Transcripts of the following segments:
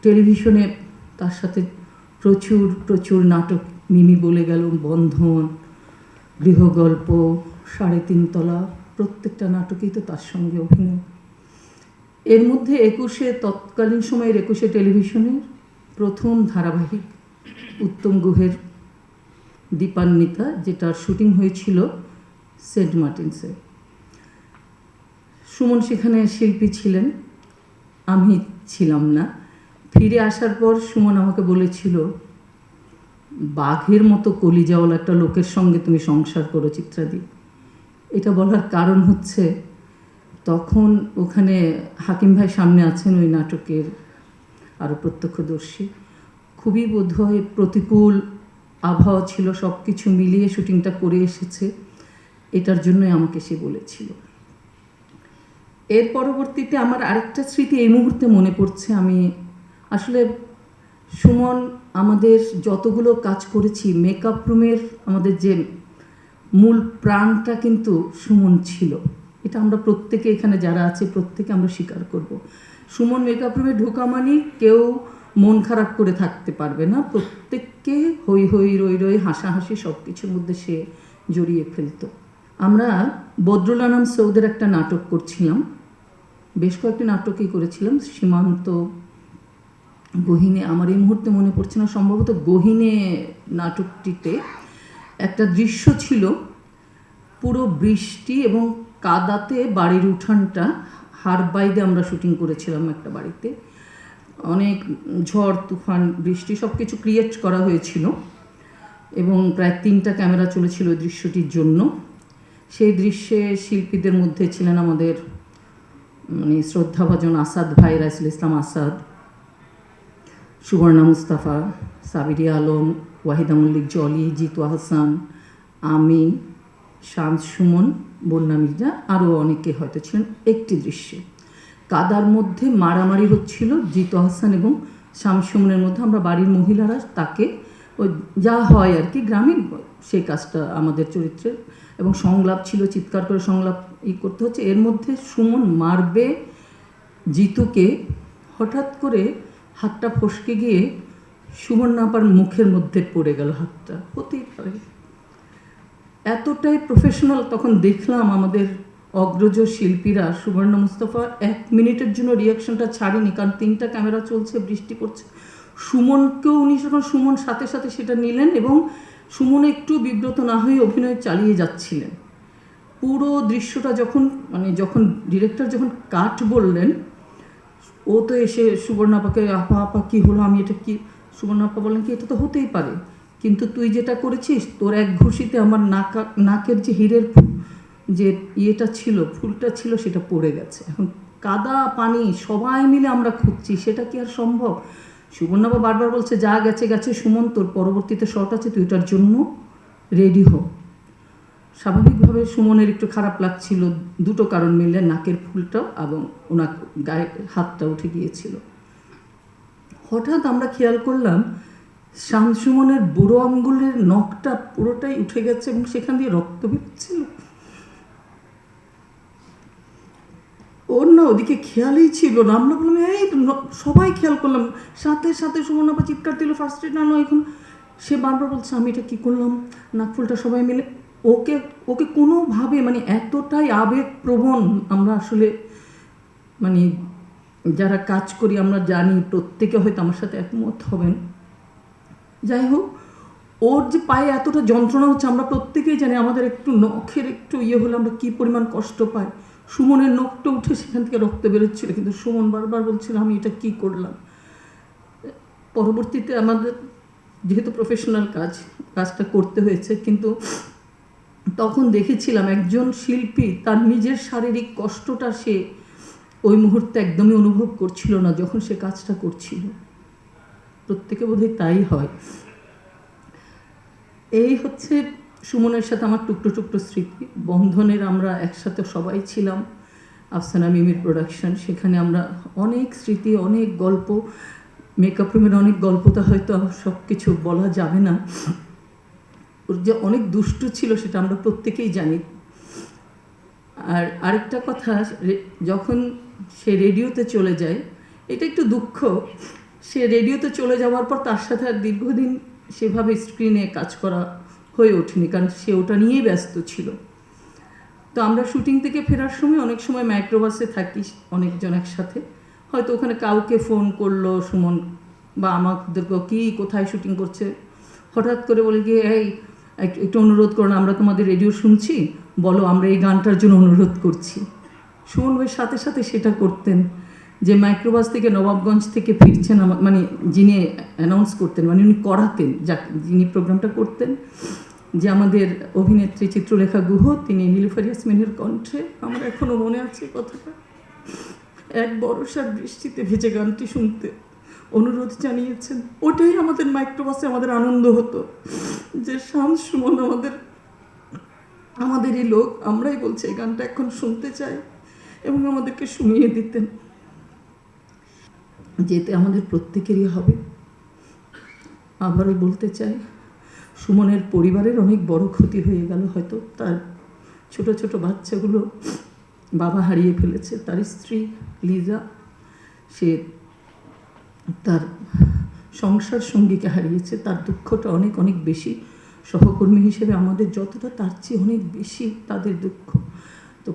টেলিভিশনে তার সাথে প্রচুর প্রচুর নাটক, মিমি বলে গেল, বন্ধন, গৃহগল্প, ৩.৫ তলা, প্রত্যেকটা নাটকেই তো তার সঙ্গে অভিনয়। এর মধ্যে তৎকালীন সময়ের ২১ টেলিভিশনের প্রথম ধারাবাহিক উত্তম গুহের দীপান্বিতা, যেটার শুটিং হয়েছিল সেন্ট মার্টিনসে। সুমন সেখানে শিল্পী ছিলেন, আমি ছিলাম না। ফিরে আসার পর সুমন আমাকে বলেছিল, বাঘের মতো কলিজাওয়ালা একটা লোকের সঙ্গে তুমি সংসার করো চিত্রাদি। এটা বলার কারণ হচ্ছে, তখন ওখানে হাকিম ভাই সামনে আছেন ওই নাটকের আরও প্রত্যক্ষদর্শী। খুবই বোধহয় প্রতিকূল আবহাওয়া ছিল, সব কিছু মিলিয়ে শুটিংটা করে এসেছে, এটার জন্যই আমাকে সে বলেছিল। এর পরবর্তীতে আমার আরেকটা স্মৃতি এই মুহূর্তে মনে পড়ছে। আমি আসলে সুমন, আমাদের যতগুলো কাজ করেছি, মেকআপ রুমের আমাদের যে মূল প্রাণটা কিন্তু সুমন ছিল। এটা আমরা প্রত্যেকে এখানে যারা আছে প্রত্যেকে আমরা স্বীকার করব। সুমন মেকআপ রুমে ঢোকা মানে কেউ মন খারাপ করে থাকতে পারবে না, প্রত্যেককে হই হই রই রই হাসাহাসি সব কিছুর মধ্যে সে জড়িয়ে ফেলত। আমরা বদরুল আনাম সৌদের একটা নাটক করছিলাম, বেশ কয়েকটি নাটকই করেছিলাম। সীমান্ত, গহিনে, আমার এই মুহূর্তে মনে পড়ছে না, সম্ভবত গহিনে নাটকটিতে একটা দৃশ্য ছিল, পুরো বৃষ্টি এবং কাদাতে বাড়ির উঠানটা, হারবাইদে আমরা শুটিং করেছিলাম একটা বাড়িতে। অনেক ঝড় তুফান বৃষ্টি সব কিছু ক্রিয়েট করা হয়েছিল এবং প্রায় ৩টা ক্যামেরা চলেছিল ওই দৃশ্যটির জন্য। সেই দৃশ্যে শিল্পীদের মধ্যে ছিলেন আমাদের মানে শ্রদ্ধাভাজন আসাদ ভাই, রাইসুল ইসলাম আসাদ, সুবর্ণা মুস্তাফা, সাবিরিয়া আলম, ওয়াহিদা মল্লিক জলি, জিতু হাসান, আমি, শান্ত সুমন, বন্যা মির্জা, আরও অনেকে হয়তো ছিলেন। একটি দৃশ্যে কাদার মধ্যে মারামারি হচ্ছিল জিতু হাসান এবং শামস সুমনের মধ্যে। আমরা বাড়ির মহিলারা তাকে ওই যা হয় আর কি গ্রামীণ সেই কাজটা আমাদের চরিত্রের, এবং সংলাপ ছিল, চিৎকার করে সংলাপ করতে হচ্ছে। এর মধ্যে সুমন মারবে জিতুকে, হঠাৎ করে হাতটা ফসকে গিয়ে সুমন আপার মুখের মধ্যে পড়ে গেল হাতটা। হতেই পারে, এতটাই প্রফেশনাল। তখন দেখলাম আমাদের অগ্রজ শিল্পীরা, সুবর্ণা মুস্তাফা 1 মিনিটের জন্য রিয়াকশনটা ছাড়েনি, কারণ 3টা ক্যামেরা চলছে, বৃষ্টি পড়ছে। সুমনকেও উনি যখন সুমন সাথে সাথে সেটা নিলেন এবং সুমন একটু বিব্রত না হয়ে অভিনয় চালিয়ে যাচ্ছিলেন। পুরো দৃশ্যটা যখন ডিরেক্টর যখন কাট বললেন, ও তো এসে সুবর্ণা আপাকে, আপা আপা কী হলো, আমি এটা কি, সুবর্ণা আপা বললেন কি এটা তো হতেই পারে, কিন্তু তুই যেটা করেছিস, তোর এক ঘুষিতে আমার নাকের যে হীরের যে ইয়েটা ছিল, ফুলটা ছিল, সেটা পড়ে গেছে। এখন কাদা পানি সবাই মিলে আমরা খুঁজছি, সেটা কি আর সম্ভব? সুবর্ণাবা বারবার বলছে, যা গেছে গেছে, সুমন তোর পরবর্তীতে শট আছে, তুই এটার জন্য রেডি হ। স্বাভাবিকভাবে সুমনের একটু খারাপ লাগছিল, দুটো কারণ মিলে, নাকের ফুলটাও এবং ওনার গায়ে হাতটা উঠে গিয়েছিল। হঠাৎ আমরা খেয়াল করলাম শান্ত সুমনের বুড়ো আঙ্গুলের নখটা পুরোটাই উঠে গেছে এবং সেখান দিয়ে রক্ত বেরোচ্ছিল। ওর না ওদিকে খেয়ালই ছিল না। আমরা বললাম, এই সবাই খেয়াল করলাম, সাথে সাথে সুমন আপা চিৎকার দিল, ফার্স্ট এড না এখন। সে বারবার বলছে, আমি এটা কী করলাম, নাকফুলটা সবাই মিলে। ওকে কোনোভাবে মানে এতটাই আবেগপ্রবণ, আমরা আসলে মানে যারা কাজ করি আমরা জানি, প্রত্যেকে হয়তো আমার সাথে একমত হবেন। যাই হোক, ওর যে পায়ে এতটা যন্ত্রণা হচ্ছে আমরা প্রত্যেকেই জানি, আমাদের একটু নখের একটু হলে আমরা কী পরিমাণ কষ্ট পাই। সুমনের নখটা উঠে সেখান থেকে রক্ত বেরোচ্ছিল, কিন্তু সুমন বারবার বলছিল, আমি এটা কী করলাম। পরবর্তীতে আমাদের যেহেতু প্রফেশনাল কাজটা করতে হয়েছে, কিন্তু তখন দেখেছিলাম একজন শিল্পী তার নিজের শারীরিক কষ্টটা সে ওই মুহূর্তে একদমই অনুভব করছিল না যখন সে কাজটা করছিল। প্রত্যেকে বোধহয় তাই হয়। এই হচ্ছে সুমনের সাথে আমার টুকরো টুকরো স্মৃতি। বন্ধনের আমরা একসাথে সবাই ছিলাম, আফসানা মিমির প্রোডাকশন, সেখানে আমরা অনেক স্মৃতি, অনেক গল্প, মেকআপ রুমের অনেক গল্পটা হয়তো সব কিছু বলা যাবে না। ওর যে অনেক দুষ্টু ছিল সেটা আমরা প্রত্যেকেই জানি। আর আরেকটা কথা, যখন সে রেডিওতে চলে যায়, এটা একটু দুঃখ, সে রেডিওতে চলে যাওয়ার পর তার সাথে আর দীর্ঘদিন সেভাবে স্ক্রিনে কাজ করা হয়ে ওঠেনি, কারণ সে ওটা নিয়েই ব্যস্ত ছিল। তো আমরা শুটিং থেকে ফেরার সময় অনেক সময় মাইক্রোবাসে থাকি অনেকজন একসাথে, হয়তো ওখানে কাউকে ফোন করলো সুমন বা আমাদেরকে, কি কোথায় শুটিং করছে, হঠাৎ করে বলে গিয়ে এই একটু অনুরোধ করো না, আমরা তোমাদের রেডিও শুনছি, বলো আমরা এই গানটার জন্য অনুরোধ করছি। সুমন ভাই সাথে সাথে সেটা করতেন, যে মাইক্রোবাস থেকে নবাবগঞ্জ থেকে ফিরছেন, মানে যিনি অ্যানাউন্স করতেন, মানে উনি করাতেন, যিনি প্রোগ্রামটা করতেন, যে আমাদের অভিনেত্রী চিত্রলেখা গুহ, তিনি নীলুফার ইয়াসমিনের কণ্ঠে, আমার এখনও মনে আছে কথাটা, এক বর্ষার বৃষ্টিতে ভেজে গানটি শুনতে অনুরোধ জানিয়েছেন। ওটাই আমাদের মাইক্রোবাসে আমাদের আনন্দ হতো, যে শান্ত সুমন আমাদেরই লোক, আমরাই বলছি এই গানটা এখন শুনতে চাই, এবং আমাদেরকে শুনিয়ে দিতেন, যেতে আমাদের প্রত্যেকেরই হবে। আবারও বলতে চাই, সুমনের পরিবারের অনেক বড় ক্ষতি হয়ে গেল, হয়তো তার ছোট ছোট বাচ্চাগুলো বাবা হারিয়ে ফেলেছে, তার স্ত্রী লিজা সে তার সংসার সঙ্গীকে হারিয়েছে, তার দুঃখটা অনেক অনেক বেশি। সহকর্মী হিসেবে আমাদের যতটা, তার চেয়ে অনেক বেশি তাদের দুঃখ। তো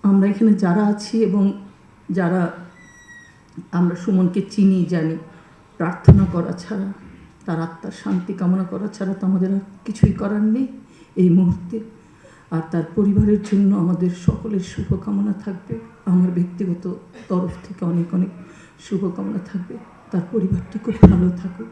আমরা এখানে যারা আছি এবং যারা আমরা সুমনকে চিনি জানি, প্রার্থনা করা ছাড়া, তার আত্মার শান্তি কামনা করা ছাড়া তো আমাদের আর কিছুই করার নেই এই মুহূর্তে। আর তার পরিবারের জন্য আমাদের সকলের শুভকামনা থাকবে, আমার ব্যক্তিগত তরফ থেকে অনেক অনেক শুভকামনা থাকবে। তার পরিবারটি খুব ভালো থাকুক।